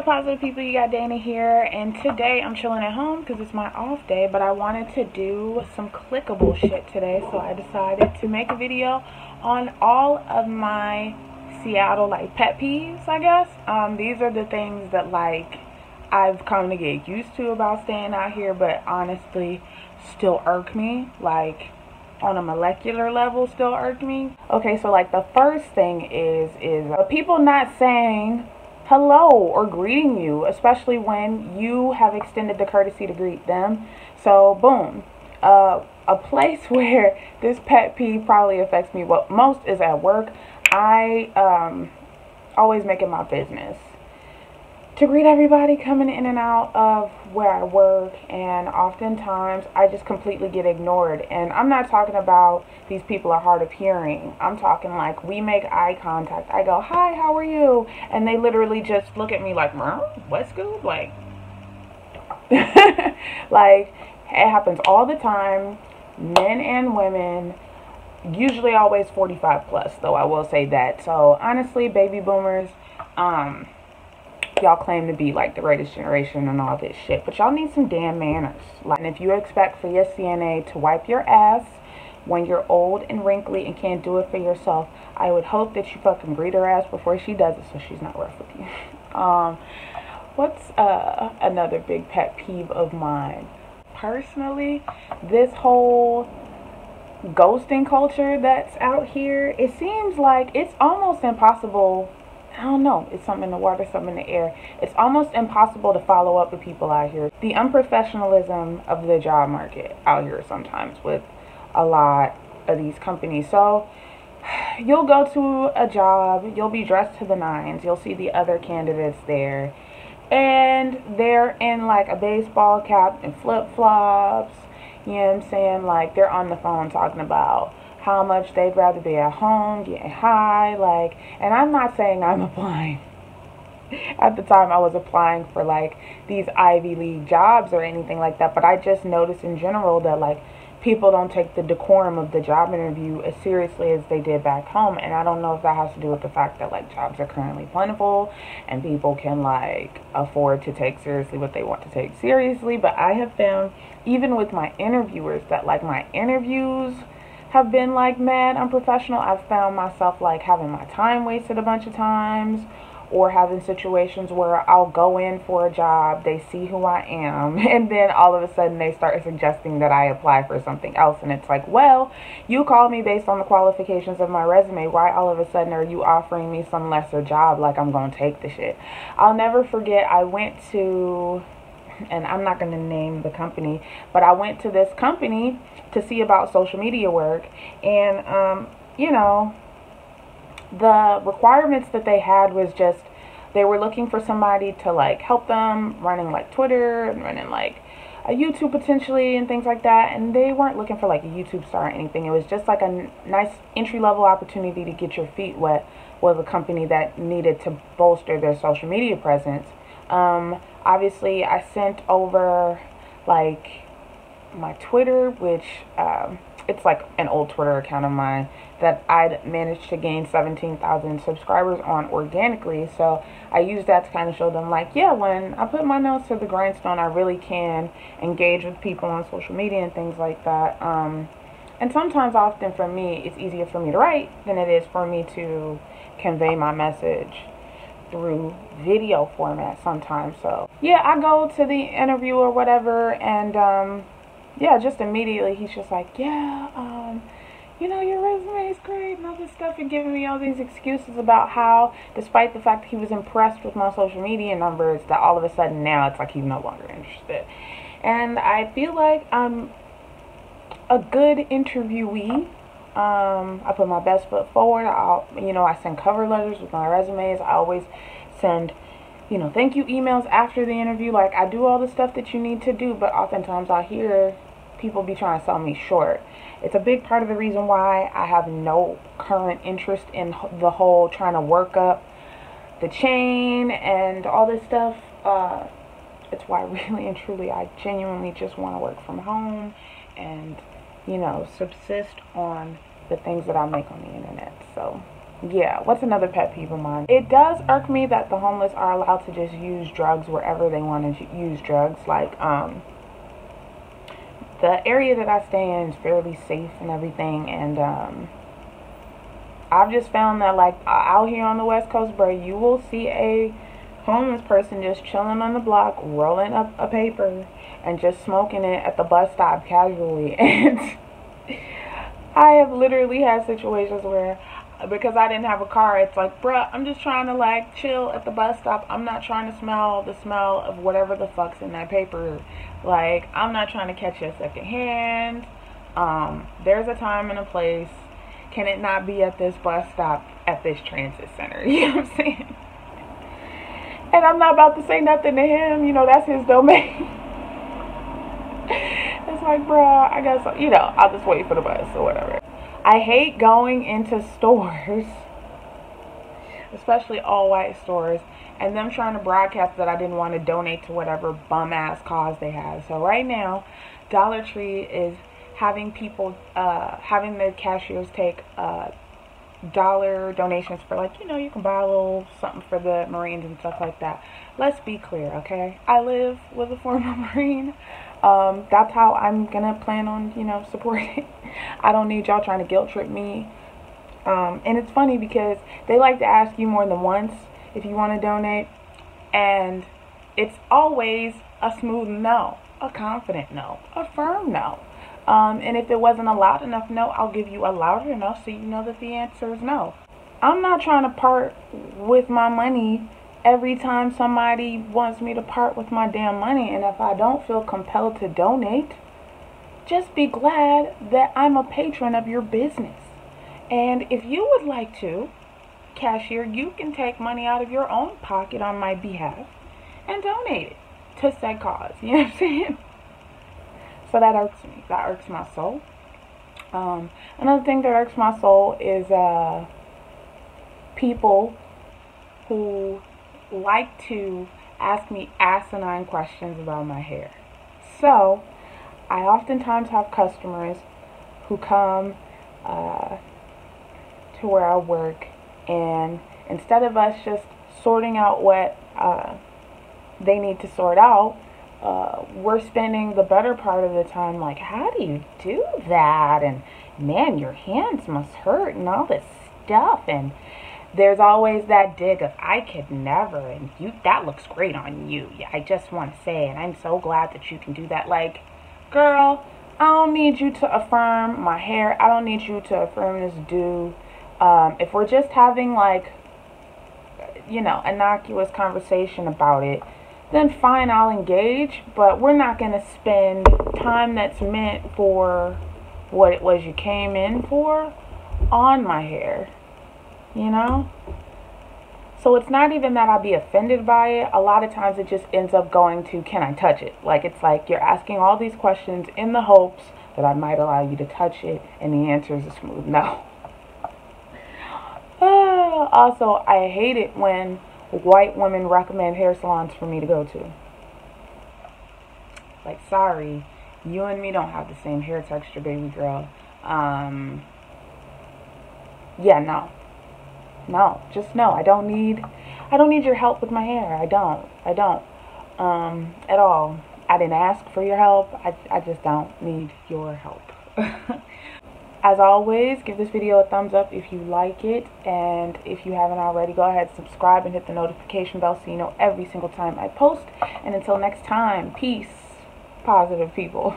up, positive people? You got Dana here, and today I'm chilling at home because it's my off day, but I wanted to do some clickable shit today, so I decided to make a video on all of my Seattle pet peeves, I guess. These are the things that I've come to get used to about staying out here, but honestly still irk me, on a molecular level still irk me. Okay, so the first thing is people not saying hello or greeting you, especially when you have extended the courtesy to greet them. So boom, a place where this pet peeve probably affects me most is at work. I always make it my business to greet everybody coming in and out of where I work, and oftentimes I just completely get ignored. And I'm not talking about these people are hard of hearing. I'm talking we make eye contact. I go, "Hi, how are you?" And they literally just look at me like, "What's good?" It happens all the time, men and women. Usually always 45 plus, though, I will say that. So honestly, baby boomers, y'all claim to be the greatest generation and all this shit, but y'all need some damn manners. And if you expect for your CNA to wipe your ass when you're old and wrinkly and can't do it for yourself, I would hope that you fucking greet her ass before she does it, so she's not rough with you. What's another big pet peeve of mine? Personally, this whole ghosting culture that's out here, it seems like it's almost impossible. I don't know, it's something in the water, something in the air. It's almost impossible to follow up with people out here. The unprofessionalism of the job market out here sometimes with a lot of these companies. So you'll go to a job, you'll be dressed to the nines, you'll see the other candidates there, and they're in a baseball cap and flip-flops. You know what I'm saying? They're on the phone talking about how much they'd rather be at home, getting high, and I'm not saying I'm applying. At the time I was applying for these Ivy League jobs or anything like that, but I just noticed in general that people don't take the decorum of the job interview as seriously as they did back home. And I don't know if that has to do with the fact that jobs are currently plentiful and people can afford to take seriously what they want to take seriously, but I have found even with my interviewers that my interviews have been mad unprofessional. I've found myself having my time wasted a bunch of times, or having situations where I'll go in for a job, they see who I am, and then all of a sudden they start suggesting that I apply for something else. And it's well, you called me based on the qualifications of my resume. Why all of a sudden are you offering me some lesser job I'm gonna take the shit? I'll never forget, I went to, and I'm not going to name the company, but I went to this company to see about social media work, and the requirements that they had was just, they were looking for somebody to help them running Twitter and running a YouTube potentially and things like that, and they weren't looking for a YouTube star or anything. It was just a nice entry-level opportunity to get your feet wet with a company that needed to bolster their social media presence. Obviously I sent over my Twitter, which it's an old Twitter account of mine that I'd managed to gain 17,000 subscribers on organically. So I used that to kind of show them yeah, when I put my nose to the grindstone, I really can engage with people on social media and things like that. And sometimes, often for me, it's easier for me to write than it is for me to convey my message through video format sometimes. So yeah, I go to the interview or whatever, and yeah, just immediately he's just yeah, your resume is great and all this stuff, and giving me all these excuses about how, despite the fact that he was impressed with my social media numbers, that all of a sudden now it's he's no longer interested. And I feel I'm a good interviewee. I put my best foot forward. I send cover letters with my resumes. I always send, thank you emails after the interview. I do all the stuff that you need to do, but oftentimes I hear people be trying to sell me short. It's a big part of the reason why I have no current interest in the whole trying to work up the chain and all this stuff. It's why really and truly I genuinely just want to work from home and subsist on the things that I make on the internet. So Yeah, what's another pet peeve of mine? It does irk me that the homeless are allowed to just use drugs wherever they want to use drugs. Like, the area that I stay in is fairly safe and everything, and I've just found that, like, out here on the West Coast, bro, you will see a homeless person just chilling on the block, rolling up a paper, and just smoking it at the bus stop casually. And I have literally had situations where, because I didn't have a car, it's like, bruh, I'm just trying to, like, chill at the bus stop. I'm not trying to smell the smell of whatever the fuck's in that paper. Like, I'm not trying to catch it secondhand. There's a time and a place. Can it not be at this bus stop at this transit center? You know what I'm saying? And I'm not about to say nothing to him. You know, that's his domain. It's like, bruh, I guess, you know, I'll just wait for the bus or whatever. I hate going into stores, especially all white stores, and them trying to broadcast that I didn't want to donate to whatever bum ass cause they have. So right now, Dollar Tree is having people, having the cashiers take dollar donations for, like, you know, you can buy a little something for the Marines and stuff like that. Let's be clear, okay? I live with a former Marine. That's how I'm gonna plan on, you know, supporting. I don't need y'all trying to guilt trip me. And it's funny because they like to ask you more than once if you want to donate, and it's always a smooth no, a confident no, a firm no. And if it wasn't a loud enough no, I'll give you a louder no so you know that the answer is no. I'm not trying to part with my money every time somebody wants me to part with my damn money, and if I don't feel compelled to donate, just be glad that I'm a patron of your business. And if you would like to, cashier, you can take money out of your own pocket on my behalf and donate it to said cause. You know what I'm saying? So that irks me. That irks my soul. Another thing that irks my soul is people who like to ask me asinine questions about my hair. So I oftentimes have customers who come to where I work, and instead of us just sorting out what they need to sort out, we're spending the better part of the time like, how do you do that? And man, your hands must hurt and all this stuff. And there's always that dig of, I could never, and you, that looks great on you. Yeah, I just want to say, and I'm so glad that you can do that. Like, girl, I don't need you to affirm my hair. I don't need you to affirm this do. If we're just having, like, you know, innocuous conversation about it, then fine, I'll engage, but we're not going to spend time that's meant for what it was you came in for on my hair, you know? So it's not even that I'll be offended by it. A lot of times it just ends up going to, can I touch it? Like, it's like you're asking all these questions in the hopes that I might allow you to touch it, and the answer is a smooth no. Also, I hate it when white women recommend hair salons for me to go to. Like, sorry, you and me don't have the same hair texture, baby girl. Yeah, no, just no. I don't need your help with my hair. I don't at all. I didn't ask for your help. I just don't need your help. As always, give this video a thumbs up if you like it, and if you haven't already, go ahead, subscribe, and hit the notification bell so you know every single time I post. And until next time, peace, positive people.